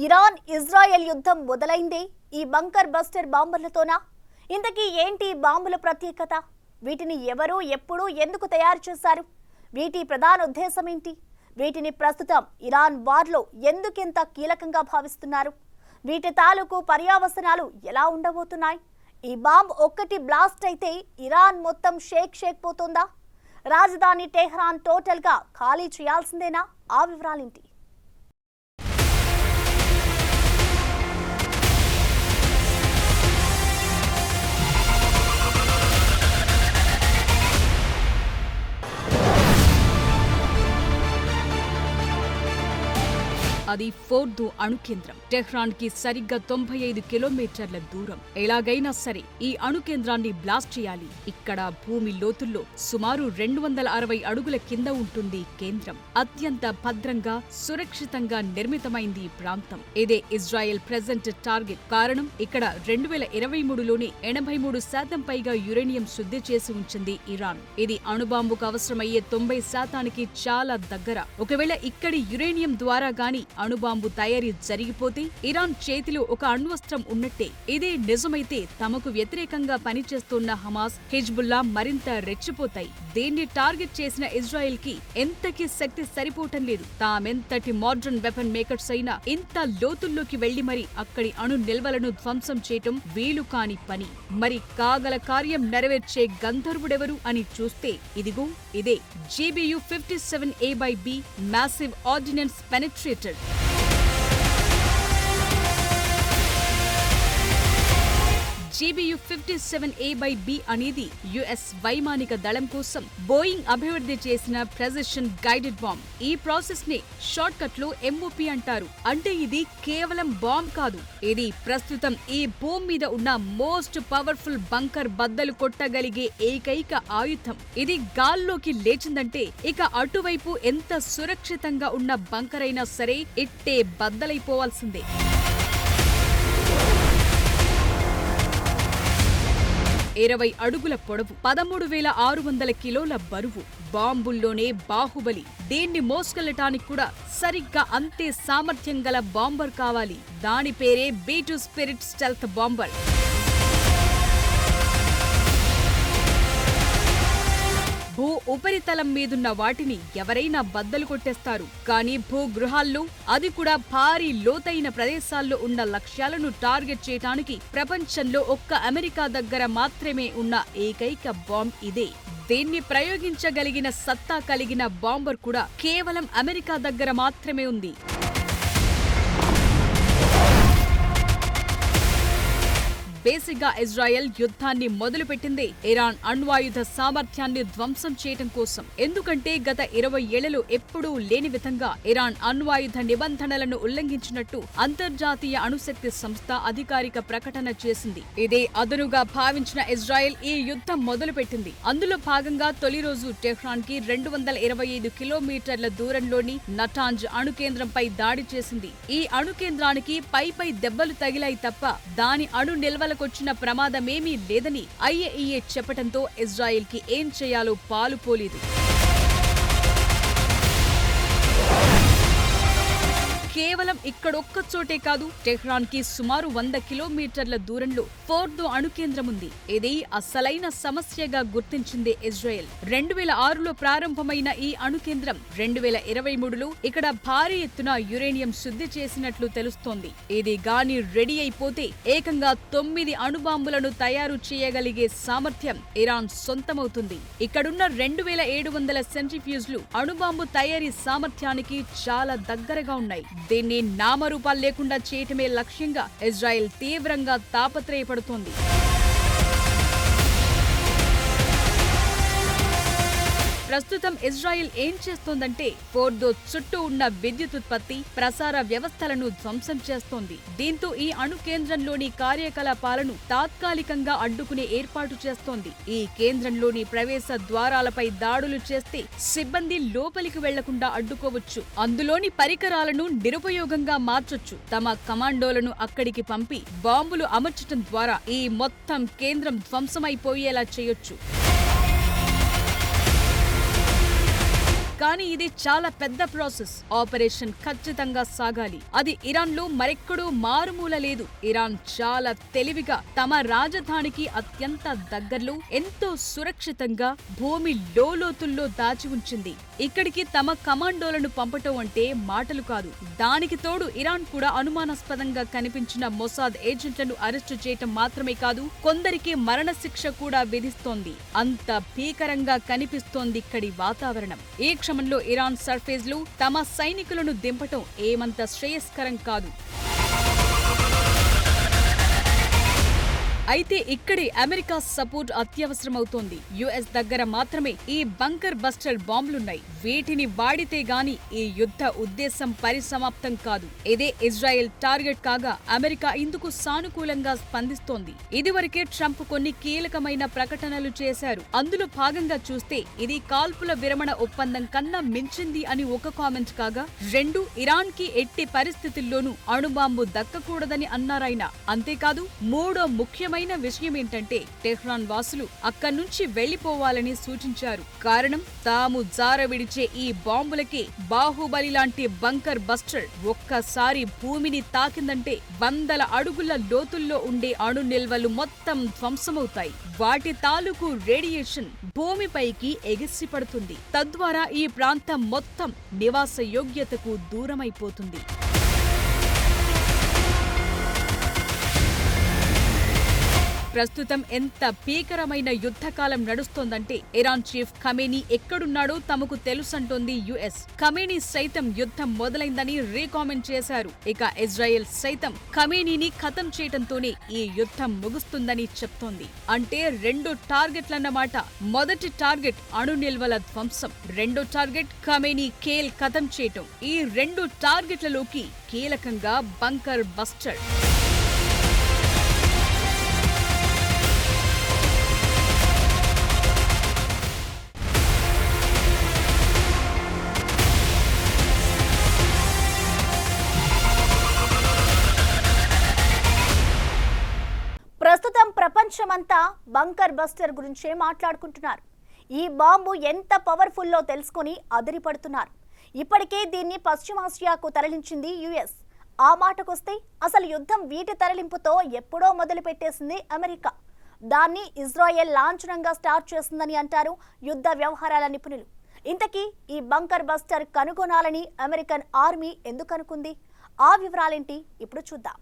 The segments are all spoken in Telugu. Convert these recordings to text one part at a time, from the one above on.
ఇరాన్ ఇజ్రాయెల్ యుద్ధం మొదలైందే ఈ బంకర్ బస్టర్ బాంబులతోనా? ఇంతకీ ఏంటి బాంబుల ప్రత్యేకత? వీటిని ఎవరు ఎప్పుడు ఎందుకు తయారు చేశారు? వీటి ప్రధాన ఉద్దేశం ఏంటి? వీటిని ప్రస్తుతం ఇరాన్ వార్లో ఎందుకింత కీలకంగా భావిస్తున్నారు? వీటి తాలూకు పర్యవసనాలు ఎలా ఉండబోతున్నాయి? ఈ బాంబ్ ఒక్కటి బ్లాస్ట్ అయితే ఇరాన్ మొత్తం షేక్ పోతుందా? రాజధాని టెహ్రాన్ టోటల్ గా ఖాళీ చేయాల్సిందేనా? ఆ వివరాలేంటి? అది ఫోర్దో అణు కేంద్రం. టెహ్రాన్ కి సరిగ్గా 95 కిలోమీటర్ల దూరం. ఎలాగైనా సరే ఈ అణు కేంద్రాన్ని బ్లాస్ట్ చేయాలి. ఇక్కడ భూమి లోతుల్లో సుమారు 260 అడుగుల కింద ఉంటుంది కేంద్రం. అత్యంత భద్రంగా సురక్షితంగా నిర్మితమైంది ఈ ప్రాంతం. ఇదే ఇజ్రాయెల్ ప్రెజెంట్ టార్గెట్. కారణం, ఇక్కడ 2023లోనే 83% పైగా యురేనియం శుద్ధి చేసి ఉంచింది ఇరాన్. ఇది అణుబాంబుకు అవసరమయ్యే 90%కి చాలా దగ్గర. ఒకవేళ ఇక్కడి యురేనియం ద్వారా గాని అణుబాంబు తయారీ జరిగిపోతే ఇరాన్ చేతిలో ఒక అణ్వస్త్రం ఉన్నట్టే. ఇదే నిజమైతే తమకు వ్యతిరేకంగా పనిచేస్తున్న హమాస్, హిజ్బుల్లా మరింత రెచ్చిపోతాయి. దీన్ని టార్గెట్ చేసిన ఇజ్రాయెల్ కి ఎంతకీ శక్తి సరిపోవటం లేదు. తామెంతటి మోడర్న్ వెపన్ మేకర్స్ అయినా ఇంత లోతుల్లోకి వెళ్లి మరి అక్కడి అణు నిల్వలను ధ్వంసం చేయటం వీలు కాని పని. మరి కాగల కార్యం నెరవేర్చే గంధర్వుడెవరు అని చూస్తే ఇదిగో ఇదే GBU-57A/B మ్యాసివ్ ఆర్డినెన్స్ పెనిట్రేటర్. GBU-57A/B అనేది యుఎస్ వైమానిక దళం కోసం బోయింగ్ అభివృద్ధి చేసిన ప్రెసిషన్ గైడెడ్ బాంబ్. ఈ ప్రాసెస్ ని షార్ట్ కట్ లో MOP అంటారు. అంటే ఇది కేవలం బాంబ్ కాదు, ఇది ప్రస్తుతం ఈ భూమి మీద ఉన్న మోస్ట్ పవర్ఫుల్ బంకర్ బద్దలు కొట్టగలిగే ఏకైక ఆయుధం. ఇది గాల్లోకి లేచిందంటే ఇక అటువైపు ఎంత సురక్షితంగా ఉన్న బంకర్ అయినా సరే ఇట్టే బద్దలైపోవాల్సిందే. 20 అడుగుల పొడవు, 13,600 కిలోల బరువు. బాంబుల్లోనే బాహుబలి. దీన్ని మోసుకెళ్లటానికి కూడా సరిగ్గా అంతే సామర్థ్యం గల బాంబర్ కావాలి. దాని పేరే B2 స్పిరిట్ స్టెల్త్ బాంబర్. భూ ఉపరితలం మీదున్న వాటిని ఎవరైనా బద్దలు కొట్టేస్తారు. కానీ భూగృహాల్లో, అది కూడా భారీ లోతైన ప్రదేశాల్లో ఉన్న లక్ష్యాలను టార్గెట్ చేయటానికి ప్రపంచంలో ఒక్క అమెరికా దగ్గర మాత్రమే ఉన్న ఏకైక బాంబ్ ఇదే. దీన్ని ప్రయోగించగలిగిన సత్తా కలిగిన బాంబర్ కూడా కేవలం అమెరికా దగ్గర మాత్రమే ఉంది. బేసిక్ గా ఇజ్రాయెల్ యుద్ధాన్ని మొదలుపెట్టిందే ఇరాన్ అణ్వాయుధ సామర్థ్యాన్ని ధ్వంసం చేయటం కోసం. ఎందుకంటే గత 20 ఏళ్లలో ఎప్పుడూ లేని విధంగా ఇరాన్ అణ్వాయుధ నిబంధనలను ఉల్లంఘించినట్టు అంతర్జాతీయ అణుశక్తి సంస్థ అధికారిక ప్రకటన చేసింది. ఇదే అదనుగా భావించిన ఇజ్రాయెల్ ఈ యుద్ధం మొదలుపెట్టింది. అందులో భాగంగా తొలి రోజు టెహ్రాన్ కి 225 కిలోమీటర్ల దూరంలోని నటాంజ్ అణు కేంద్రంపై దాడి చేసింది. ఈ అణు కేంద్రానికి పై దెబ్బలు తగిలాయి తప్ప దాని అణు నిల్వల వచ్చిన ప్రమాదమేమీ లేదని IAEA చెప్పటంతో ఇజ్రాయెల్ కి ఏం చేయాలో పాలుపోలేదు. కేవలం ఇక్కడొక్క చోటే కాదు, టెహ్రాన్ కి సుమారు 100 కిలోమీటర్ల దూరంలో ఫోర్దో అణు కేంద్రం ఉంది. ఇది అసలైన సమస్యగా గుర్తించింది ఇజ్రాయెల్. 2006లో ప్రారంభమైన ఈ అణు కేంద్రం 2023లో ఇక్కడ భారీ ఎత్తున యురేనియం శుద్ధి చేసినట్లు తెలుస్తోంది. ఇది గాని రెడీ అయిపోతే ఏకంగా 9 అణుబాంబులను తయారు చేయగలిగే సామర్థ్యం ఇరాన్ సొంతమవుతుంది. ఇక్కడున్న 2700 సెంట్రిఫ్యూజ్లు అణుబాంబు తయారీ సామర్థ్యానికి చాలా దగ్గరగా ఉన్నాయి. దీన్ని నామరూపాలు లేకుండా చేయటమే లక్ష్యంగా ఇజ్రాయెల్ తీవ్రంగా తాపత్రయపడుతోంది. ప్రస్తుతం ఇజ్రాయెల్ ఏం చేస్తోందంటే ఫోర్దో చుట్టూ ఉన్న విద్యుత్ ఉత్పత్తి, ప్రసార వ్యవస్థలను ధ్వంసం చేస్తోంది. దీంతో ఈ అణు కేంద్రంలోని కార్యకలాపాలను తాత్కాలికంగా అడ్డుకునే ఏర్పాటు చేస్తోంది. ఈ కేంద్రంలోని ప్రవేశ ద్వారాలపై దాడులు చేస్తే సిబ్బంది లోపలికి వెళ్లకుండా అడ్డుకోవచ్చు. అందులోని పరికరాలను నిరుపయోగంగా మార్చొచ్చు. తమ కమాండోలను అక్కడికి పంపి బాంబులు అమర్చటం ద్వారా ఈ మొత్తం కేంద్రం ధ్వంసమైపోయేలా చేయొచ్చు. కానీ ఇది చాలా పెద్ద ప్రాసెస్. ఆపరేషన్ ఖచ్చితంగా సాగాలి. అది ఇరాన్ లో మరెక్కడో మారుమూల లేదు. ఇరాన్ చాలా తెలివిగా తమ రాజధానికి అత్యంత దగ్గరలో ఎంతో సురక్షితంగా భూమి లోతుల్లో దాచి ఉంచింది. ఇక్కడికి తమ కమాండోలను పంపటం అంటే మాటలు కాదు. దానికి తోడు ఇరాన్ కూడా అనుమానాస్పదంగా కనిపించిన మొసాద్ ఏజెంట్లను అరెస్టు చేయటం మాత్రమే కాదు, కొందరికి మరణశిక్ష కూడా విధిస్తోంది. అంత భీకరంగా కనిపిస్తోంది ఇక్కడి వాతావరణం. ఈ క్రమంలో ఇరాన్ సర్ఫేస్ లో తమ సైనికులను దింపటం ఏమంత శ్రేయస్కరం కాదు. అయితే ఇక్కడే అమెరికా సపోర్ట్ అత్యవసరమవుతోంది. యుఎస్ దగ్గర మాత్రమే ఈ బంకర్ బస్టర్ బాంబులున్నాయి. వీటిని వాడితే గాని ఈ యుద్ధ ఉద్దేశం పరిసమాప్తం కాదు. ఇదే ఇజ్రాయెల్ టార్గెట్ కాగా అమెరికా ఇందుకు సానుకూలంగా స్పందిస్తోంది. ఇదివరకే ట్రంప్ కొన్ని కీలకమైన ప్రకటనలు చేశారు. అందులో భాగంగా చూస్తే ఇది కాల్పుల విరమణ ఒప్పందం కన్నా మించింది అని ఒక కామెంట్ కాగా, 2 ఇరాన్ కి ఎట్టి పరిస్థితుల్లోనూ అణుబాంబు దక్కకూడదని అన్నారాయన. అంతేకాదు, మూడో ముఖ్యమైన విషయం ఏంటంటే టెహ్రాన్ వాసులు అక్కడి నుంచి వెళ్లిపోవాలని సూచించారు. కారణం, తాము జారవిడిచే ఈ బాంబులకి బాహుబలి లాంటి బంకర్ బస్టర్ ఒక్కసారి భూమిని తాకిందంటే 100 అడుగుల లోతుల్లో ఉండే అణు నిల్వలు మొత్తం ధ్వంసమవుతాయి. వాటి తాలూకు రేడియేషన్ భూమిపైకి ఎగిసిపడుతుంది. తద్వారా ఈ ప్రాంతం మొత్తం నివాస యోగ్యతకు దూరమైపోతుంది. ప్రస్తుతం ఎంత భీకరమైన యుద్ధకాలం నడుస్తోందంటే ఇరాన్ చీఫ్ ఖమేనీ ఎక్కడున్నాడో తమకు తెలుసంటోంది యుఎస్. ఖమేనీ సైతం యుద్ధం మొదలైందని రీకామెంట్ చేశారు. ఇక ఇజ్రాయెల్ సైతం ఖమేనీని ఖతం చేయటంతోనే ఈ యుద్ధం ముగుస్తుందని చెప్తోంది. అంటే 2 టార్గెట్లన్నమాట. మొదటి టార్గెట్ అణు నిల్వల ధ్వంసం, రెండో టార్గెట్ ఖమేనీ కేల్ ఖతం చేయటం. ఈ 2 టార్గెట్లలోకి కీలకంగా బంకర్ బస్టర్. ప్రస్తుతం ప్రపంచమంతా బంకర్ బస్టర్ గురించే మాట్లాడుకుంటున్నారు. ఈ బాంబు ఎంత పవర్ఫుల్లో తెలుసుకొని అదిరిపడుతున్నారు. ఇప్పటికే దీన్ని పశ్చిమాసియాకు తరలించింది యుఎస్. ఆ మాటకొస్తే అసలు యుద్ధం వీటి తరలింపుతో ఎప్పుడో మొదలు పెట్టేసింది అమెరికా. దాన్ని ఇజ్రాయెల్ లాంఛనంగా స్టార్ట్ చేస్తుందని అంటారు యుద్ధ వ్యవహారాల నిపుణులు. ఇంతకీ ఈ బంకర్ బస్టర్ కనుగొనాలని అమెరికన్ ఆర్మీ ఎందుకు అనుకుంది? ఆ వివరాలేంటి ఇప్పుడు చూద్దాం.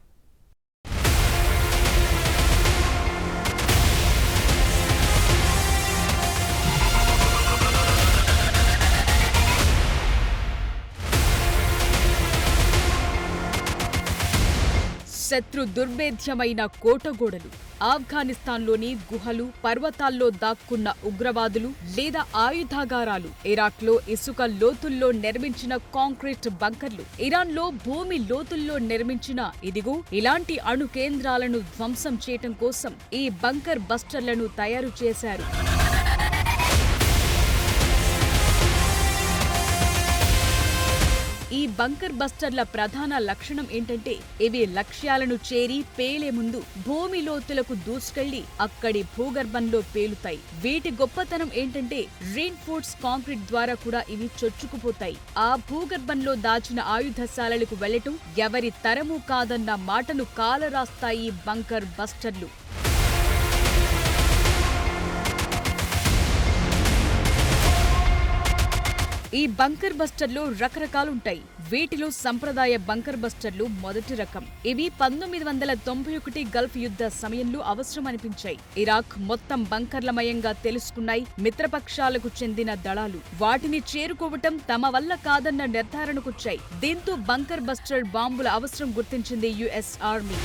శత్రు దుర్భేద్యమైన కోటగోడలు, ఆఫ్ఘనిస్తాన్లోని గుహలు, పర్వతాల్లో దాక్కున్న ఉగ్రవాదులు లేదా ఆయుధాగారాలు, ఇరాక్లో ఇసుక లోతుల్లో నిర్మించిన కాంక్రీట్ బంకర్లు, ఇరాన్లో భూమి లోతుల్లో నిర్మించిన ఇదిగో ఇలాంటి అణు కేంద్రాలను ధ్వంసం చేయటం కోసం ఈ బంకర్ బస్టర్లను తయారు చేశారు. ఈ బంకర్ బస్టర్ల ప్రధాన లక్షణం ఏంటంటే ఇవి లక్ష్యాలను చేరి పేలే ముందు భూమి లోతులకు దూసుకెళ్లి అక్కడి భూగర్భంలో పేలుతాయి. వీటి గొప్పతనం ఏంటంటే రీన్ఫోర్స్ కాంక్రీట్ ద్వారా కూడా ఇవి చొచ్చుకుపోతాయి. ఆ భూగర్భంలో దాచిన ఆయుధశాలలకు వెళ్లటం ఎవరి తరమూ కాదన్న మాటను కాలరాస్తాయి బంకర్ బస్టర్లు. ఈ బంకర్ బస్టర్లు రకరకాలుంటాయి. వీటిలో సంప్రదాయ బంకర్ బస్టర్లు మొదటి రకం. ఇవి 1991 గల్ఫ్ యుద్ధ సమయంలో అవసరం అనిపించాయి. ఇరాక్ మొత్తం బంకర్లమయంగా తెలుసుకున్నాయి మిత్రపక్షాలకు చెందిన దళాలు. వాటిని చేరుకోవటం తమ వల్ల కాదన్న నిర్ధారణకొచ్చాయి. దీంతో బంకర్ బస్టర్ బాంబుల అవసరం గుర్తించింది యుఎస్ ఆర్మీ.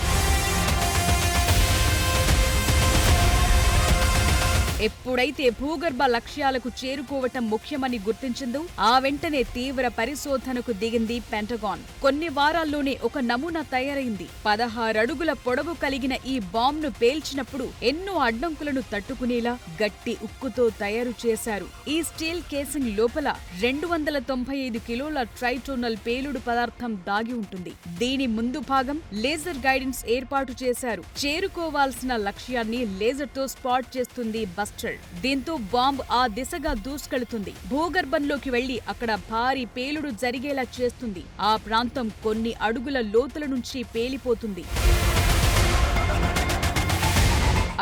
ఎప్పుడైతే భూగర్భ లక్ష్యాలకు చేరుకోవటం ముఖ్యమని గుర్తించిందో ఆ వెంటనే తీవ్ర పరిశోధనకు దిగింది పెంటగాన్. కొన్ని వారాల్లోనే ఒక నమూనా తయారైంది. 16 అడుగుల పొడవు కలిగిన ఈ బాంబ్ను పేల్చినప్పుడు ఎన్నో అడ్డంకులను తట్టుకునేలా గట్టి ఉక్కుతో తయారు చేశారు. ఈ స్టీల్ కేసింగ్ లోపల 295 కిలోల ట్రైటోనల్ పేలుడు పదార్థం దాగి ఉంటుంది. దీని ముందు భాగం లేజర్ గైడెన్స్ ఏర్పాటు చేశారు. చేరుకోవాల్సిన లక్ష్యాన్ని లేజర్తో స్పాట్ చేస్తుంది బస్టర్. బస్టర్. దీంతో బాంబ్ ఆ దిశగా దూసుకెళ్తుంది. భూగర్భంలోకి వెళ్లి అక్కడ భారీ పేలుడు జరిగేలా చేస్తుంది. ఆ ప్రాంతం కొన్ని అడుగుల లోతుల నుంచి పేలిపోతుంది.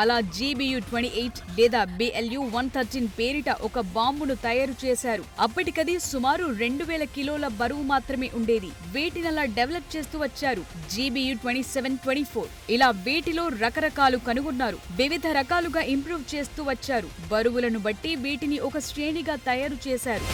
అలా GBU-28 లేదా BLU-113 పేరిట ఒక బాంబును తయారు చేశారు. అప్పటికది సుమారు 2000 కిలోల బరువు మాత్రమే ఉండేది. వీటినలా డెవలప్ చేస్తూ వచ్చారు. GBU-27, 24 ఇలా వీటిలో రకరకాలు కనుగొన్నారు. వివిధ రకాలుగా ఇంప్రూవ్ చేస్తూ వచ్చారు. బరువులను బట్టి వీటిని ఒక శ్రేణిగా తయారు చేశారు.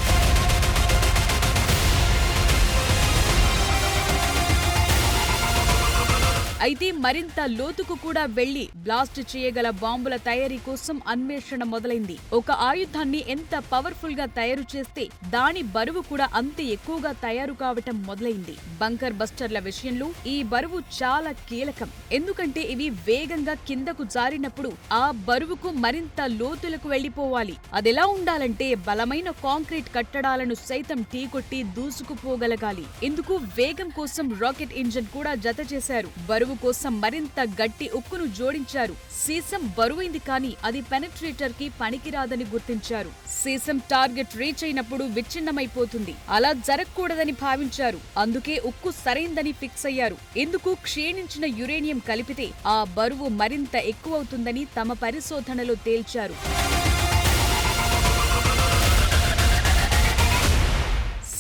అయితే మరింత లోతుకు కూడా వెళ్లి బ్లాస్ట్ చేయగల బాంబుల తయారీ కోసం అన్వేషణ మొదలైంది. ఒక ఆయుధాన్ని ఎంత పవర్ఫుల్ గా తయారు చేస్తే దాని బరువు కూడా అంత ఎక్కువగా తయారు కావటం మొదలైంది. బంకర్ బస్టర్ల విషయంలో ఈ బరువు చాలా కీలకం. ఎందుకంటే ఇవి వేగంగా కిందకు జారినప్పుడు ఆ బరువుకు మరింత లోతులకు వెళ్లిపోవాలి. అదెలా ఉండాలంటే బలమైన కాంక్రీట్ కట్టడాలను సైతం ఢీకొట్టి దూసుకుపోగలగాలి. ఇందుకు వేగం కోసం రాకెట్ ఇంజిన్ కూడా జత చేశారు. బరువు కోసం మరింత గట్టి ఉక్కును జోడించారు. సీసం బరువైంది కానీ అది పెనట్రేటర్ కి పనికిరాదని గుర్తించారు. సీసం టార్గెట్ రీచ్ అయినప్పుడు విచ్ఛిన్నమైపోతుంది. అలా జరగకూడదని భావించారు. అందుకే ఉక్కు సరైందని ఫిక్స్ అయ్యారు. ఇందుకు క్షీణించిన యురేనియం కలిపితే ఆ బరువు మరింత ఎక్కువవుతుందని తమ పరిశోధనలో తేల్చారు.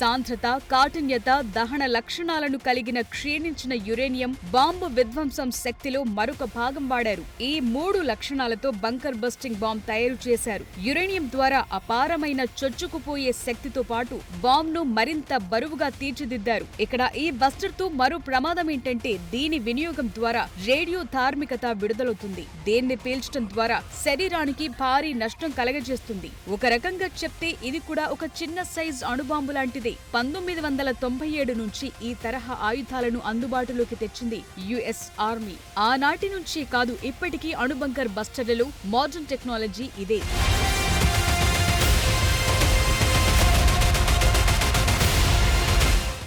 సాంద్రత, కాఠిన్యత, దహన లక్షణాలను కలిగిన క్షీణించిన యురేనియం బాంబు విధ్వంసం శక్తిలో మరొక భాగం వాడారు. ఈ 3 లక్షణాలతో బంకర్ బస్టింగ్ బాంబ్ తయారు చేశారు. యురేనియం ద్వారా అపారమైన చొచ్చుకుపోయే శక్తితో పాటు బాంబ్ను మరింత బరువుగా తీర్చిదిద్దారు. ఇక్కడ ఈ బస్టర్ తో మరో ప్రమాదం ఏంటంటే దీని వినియోగం ద్వారా రేడియో ధార్మికత విడుదలవుతుంది. దీన్ని పీల్చడం ద్వారా శరీరానికి భారీ నష్టం కలగజేస్తుంది. ఒక రకంగా చెప్తే ఇది కూడా ఒక చిన్న సైజ్ అణుబాంబు లాంటిది. 1997 నుంచి ఈ తరహా ఆయుధాలను అందుబాటులోకి తెచ్చింది US ఆర్మీ. ఆనాటి నుంచి కాదు ఇప్పటికీ అణుబంకర్ బస్టర్లలో మోడర్న్ టెక్నాలజీ ఇదే.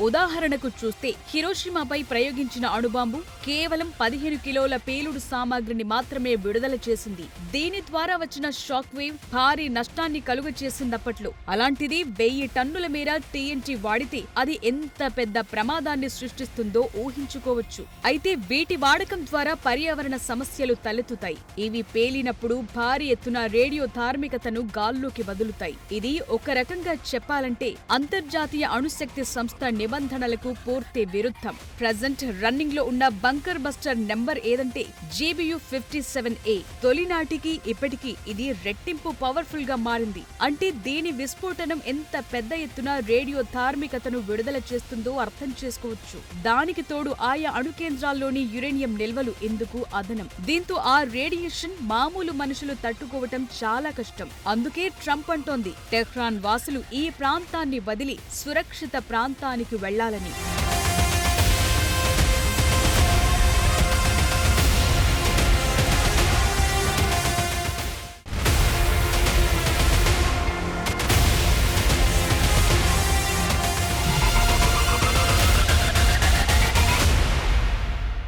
ఉదాహరణకు చూస్తే హిరోషిమాపై ప్రయోగించిన అణుబాంబు కేవలం 15 కిలోల పేలుడు సామాగ్రిని మాత్రమే విడుదల చేసింది. దీని ద్వారా వచ్చిన షాక్ వేవ్ భారీ నష్టాన్ని కలుగచేసిందప్పట్లో. అలాంటిది 1000 టన్నుల మేర TNT వాడితే అది ఎంత పెద్ద ప్రమాదాన్ని సృష్టిస్తుందో ఊహించుకోవచ్చు. అయితే వీటి వాడకం ద్వారా పర్యావరణ సమస్యలు తలెత్తుతాయి. ఇవి పేలినప్పుడు భారీ ఎత్తున రేడియో ధార్మికతను గాల్లోకి వదులుతాయి. ఇది ఒక రకంగా చెప్పాలంటే అంతర్జాతీయ అణుశక్తి సంస్థ నిబంధనలకు పూర్తి విరుద్ధం. ప్రెజెంట్ రన్నింగ్ లో ఉన్న బంకర్ బస్టర్ నెంబర్ ఏదంటే GBU-57A. తొలినాటికి ఇప్పటికీ ఇది రెట్టింపు పవర్ఫుల్ గా మారింది. అంటే దీని విస్ఫోటనం ఎంత పెద్ద ఎత్తున రేడియో ధార్మికతను విడుదల చేస్తుందో అర్థం చేసుకోవచ్చు. దానికి తోడు ఆయా అణు కేంద్రాల్లోని యురేనియం నిల్వలు ఇందుకు అదనం. దీంతో ఆ రేడియేషన్ మామూలు మనుషులు తట్టుకోవటం చాలా కష్టం. అందుకే ట్రంప్ అంటోంది టెహ్రాన్ వాసులు ఈ ప్రాంతాన్ని వదిలి సురక్షిత ప్రాంతానికి వెళ్లాలని.